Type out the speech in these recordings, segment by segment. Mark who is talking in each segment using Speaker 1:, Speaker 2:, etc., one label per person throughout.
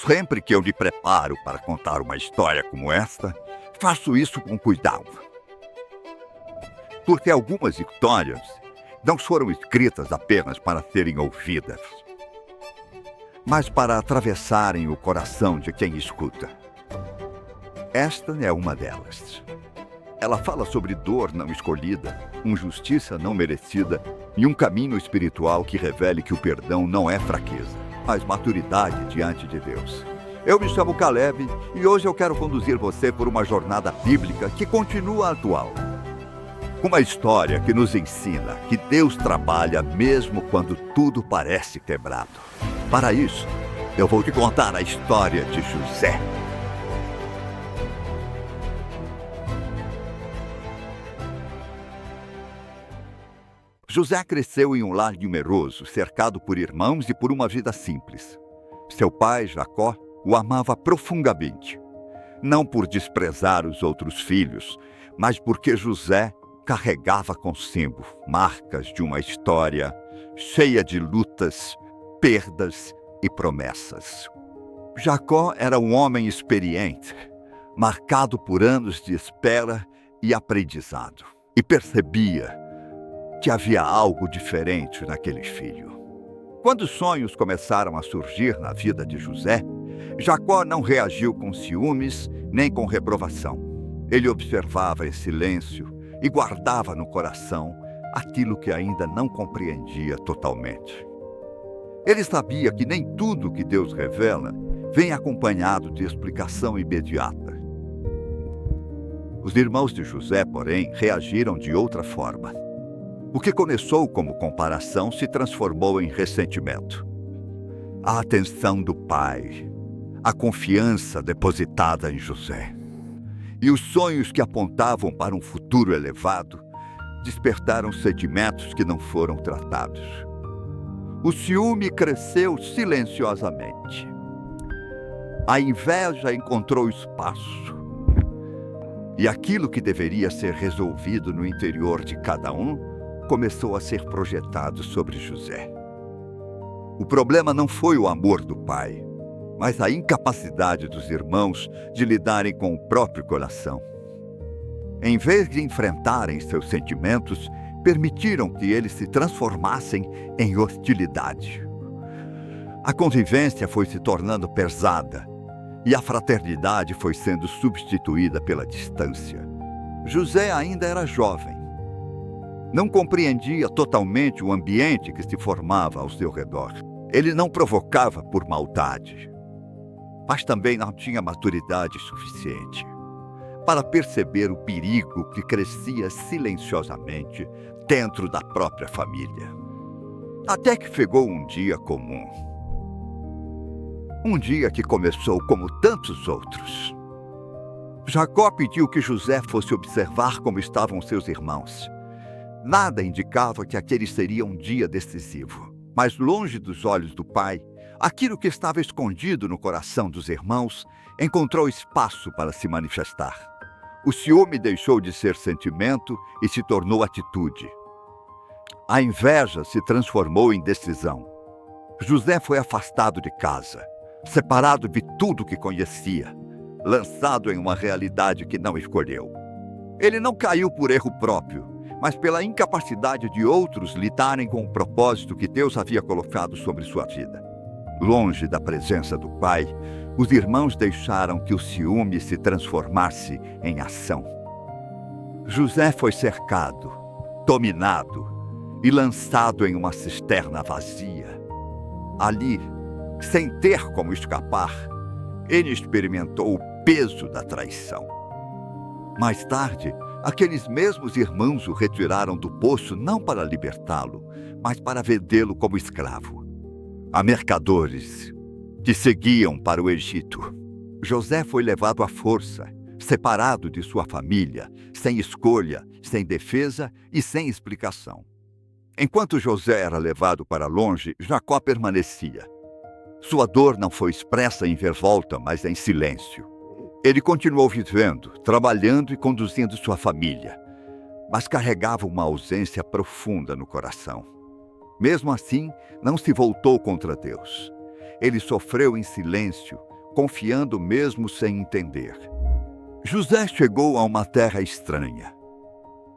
Speaker 1: Sempre que eu me preparo para contar uma história como esta, faço isso com cuidado. Porque algumas histórias não foram escritas apenas para serem ouvidas, mas para atravessarem o coração de quem escuta. Esta é uma delas. Ela fala sobre dor não escolhida, injustiça não merecida e um caminho espiritual que revele que o perdão não é fraqueza, mas maturidade diante de Deus. Eu me chamo Caleb e hoje eu quero conduzir você por uma jornada bíblica que continua atual. Uma história que nos ensina que Deus trabalha mesmo quando tudo parece quebrado. Para isso, eu vou te contar a história de José. José cresceu em um lar numeroso, cercado por irmãos e por uma vida simples. Seu pai, Jacó, o amava profundamente. Não por desprezar os outros filhos, mas porque José carregava consigo marcas de uma história cheia de lutas, perdas e promessas. Jacó era um homem experiente, marcado por anos de espera e aprendizado, e percebia que havia algo diferente naquele filho. Quando os sonhos começaram a surgir na vida de José, Jacó não reagiu com ciúmes nem com reprovação. Ele observava em silêncio e guardava no coração aquilo que ainda não compreendia totalmente. Ele sabia que nem tudo que Deus revela vem acompanhado de explicação imediata. Os irmãos de José, porém, reagiram de outra forma. O que começou como comparação se transformou em ressentimento. A atenção do pai, a confiança depositada em José e os sonhos que apontavam para um futuro elevado despertaram sentimentos que não foram tratados. O ciúme cresceu silenciosamente. A inveja encontrou espaço. E aquilo que deveria ser resolvido no interior de cada um começou a ser projetado sobre José. O problema não foi o amor do pai, mas a incapacidade dos irmãos de lidarem com o próprio coração. Em vez de enfrentarem seus sentimentos, permitiram que eles se transformassem em hostilidade. A convivência foi se tornando pesada e a fraternidade foi sendo substituída pela distância. José ainda era jovem. Não compreendia totalmente o ambiente que se formava ao seu redor. Ele não provocava por maldade, mas também não tinha maturidade suficiente para perceber o perigo que crescia silenciosamente dentro da própria família. Até que chegou um dia comum. Um dia que começou como tantos outros. Jacó pediu que José fosse observar como estavam seus irmãos. Nada indicava que aquele seria um dia decisivo. Mas longe dos olhos do pai, aquilo que estava escondido no coração dos irmãos encontrou espaço para se manifestar. O ciúme deixou de ser sentimento e se tornou atitude. A inveja se transformou em decisão. José foi afastado de casa, separado de tudo que conhecia, lançado em uma realidade que não escolheu. Ele não caiu por erro próprio, mas pela incapacidade de outros lidarem com o propósito que Deus havia colocado sobre sua vida. Longe da presença do pai, os irmãos deixaram que o ciúme se transformasse em ação. José foi cercado, dominado e lançado em uma cisterna vazia. Ali, sem ter como escapar, ele experimentou o peso da traição. Mais tarde, aqueles mesmos irmãos o retiraram do poço não para libertá-lo, mas para vendê-lo como escravo a mercadores que seguiam para o Egito. José foi levado à força, separado de sua família, sem escolha, sem defesa e sem explicação. Enquanto José era levado para longe, Jacó permanecia. Sua dor não foi expressa em revolta, mas em silêncio. Ele continuou vivendo, trabalhando e conduzindo sua família, mas carregava uma ausência profunda no coração. Mesmo assim, não se voltou contra Deus. Ele sofreu em silêncio, confiando mesmo sem entender. José chegou a uma terra estranha.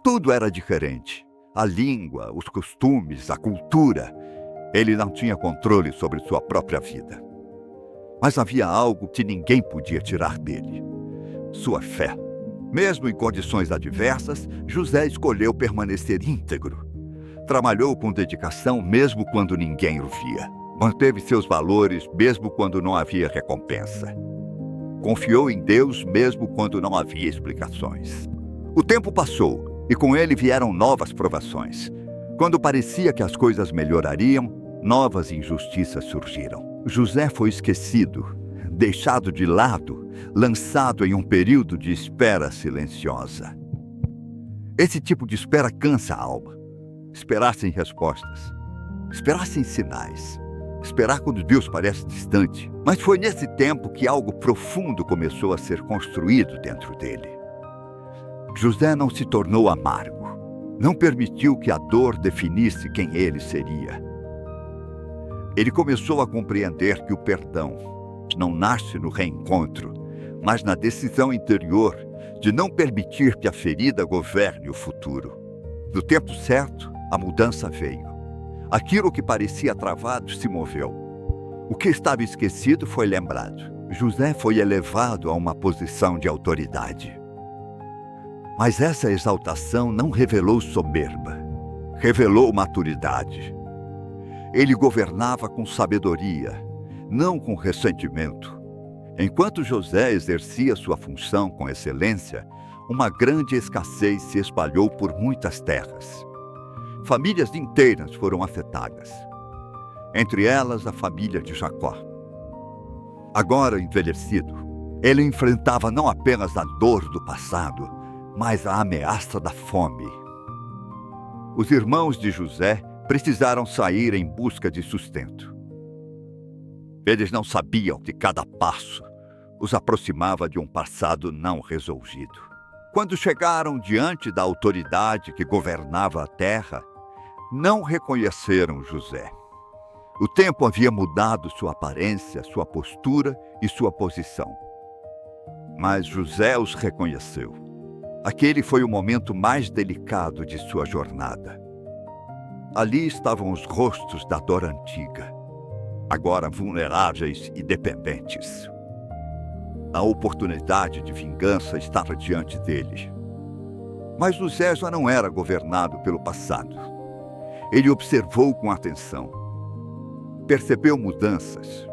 Speaker 1: Tudo era diferente. A língua, os costumes, a cultura. Ele não tinha controle sobre sua própria vida. Mas havia algo que ninguém podia tirar dele: sua fé. Mesmo em condições adversas, José escolheu permanecer íntegro. Trabalhou com dedicação mesmo quando ninguém o via. Manteve seus valores mesmo quando não havia recompensa. Confiou em Deus mesmo quando não havia explicações. O tempo passou e com ele vieram novas provações. Quando parecia que as coisas melhorariam, novas injustiças surgiram. José foi esquecido, deixado de lado, lançado em um período de espera silenciosa. Esse tipo de espera cansa a alma. Esperar sem respostas. Esperar sem sinais. Esperar quando Deus parece distante. Mas foi nesse tempo que algo profundo começou a ser construído dentro dele. José não se tornou amargo. Não permitiu que a dor definisse quem ele seria. Ele começou a compreender que o perdão não nasce no reencontro, mas na decisão interior de não permitir que a ferida governe o futuro. No tempo certo, a mudança veio. Aquilo que parecia travado se moveu. O que estava esquecido foi lembrado. José foi elevado a uma posição de autoridade. Mas essa exaltação não revelou soberba, revelou maturidade. Ele governava com sabedoria, não com ressentimento. Enquanto José exercia sua função com excelência, uma grande escassez se espalhou por muitas terras. Famílias inteiras foram afetadas. Entre elas, a família de Jacó. Agora envelhecido, ele enfrentava não apenas a dor do passado, mas a ameaça da fome. Os irmãos de José precisaram sair em busca de sustento. Eles não sabiam que cada passo os aproximava de um passado não resolvido. Quando chegaram diante da autoridade que governava a terra, não reconheceram José. O tempo havia mudado sua aparência, sua postura e sua posição. Mas José os reconheceu. Aquele foi o momento mais delicado de sua jornada. Ali estavam os rostos da dor antiga, agora vulneráveis e dependentes. A oportunidade de vingança estava diante dele. Mas José já não era governado pelo passado. Ele observou com atenção. Percebeu mudanças.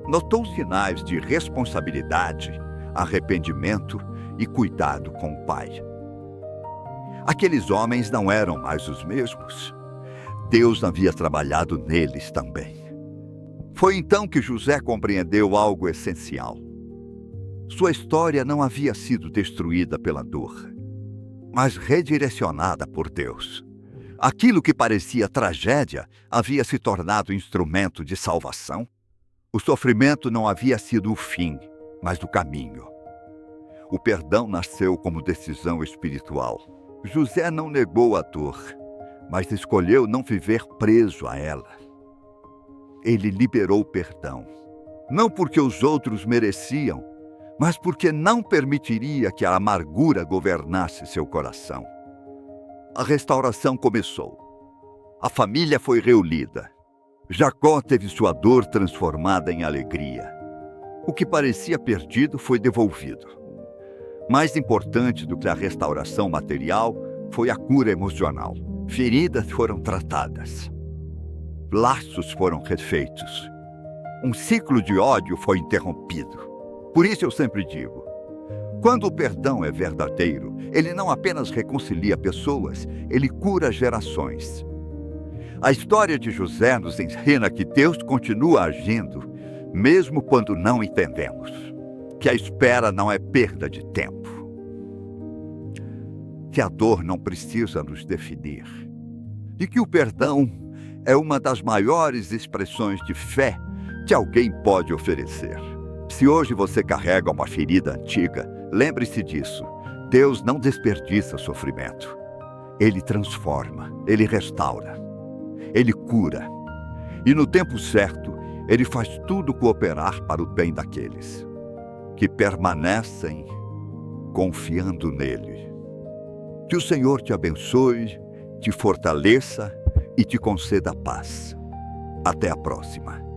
Speaker 1: Notou sinais de responsabilidade, arrependimento e cuidado com o pai. Aqueles homens não eram mais os mesmos. Deus havia trabalhado neles também. Foi então que José compreendeu algo essencial. Sua história não havia sido destruída pela dor, mas redirecionada por Deus. Aquilo que parecia tragédia havia se tornado instrumento de salvação. O sofrimento não havia sido o fim, mas o caminho. O perdão nasceu como decisão espiritual. José não negou a dor, mas escolheu não viver preso a ela. Ele liberou o perdão, não porque os outros mereciam, mas porque não permitiria que a amargura governasse seu coração. A restauração começou. A família foi reunida. Jacó teve sua dor transformada em alegria. O que parecia perdido foi devolvido. Mais importante do que a restauração material foi a cura emocional. Feridas foram tratadas. Laços foram refeitos. Um ciclo de ódio foi interrompido. Por isso eu sempre digo, quando o perdão é verdadeiro, ele não apenas reconcilia pessoas, ele cura gerações. A história de José nos ensina que Deus continua agindo, mesmo quando não entendemos. Que a espera não é perda de tempo. Que a dor não precisa nos definir. E que o perdão é uma das maiores expressões de fé que alguém pode oferecer. Se hoje você carrega uma ferida antiga, lembre-se disso. Deus não desperdiça sofrimento. Ele transforma, Ele restaura, Ele cura. E no tempo certo, Ele faz tudo cooperar para o bem daqueles que permanecem confiando nele. Que o Senhor te abençoe, te fortaleça e te conceda paz. Até a próxima.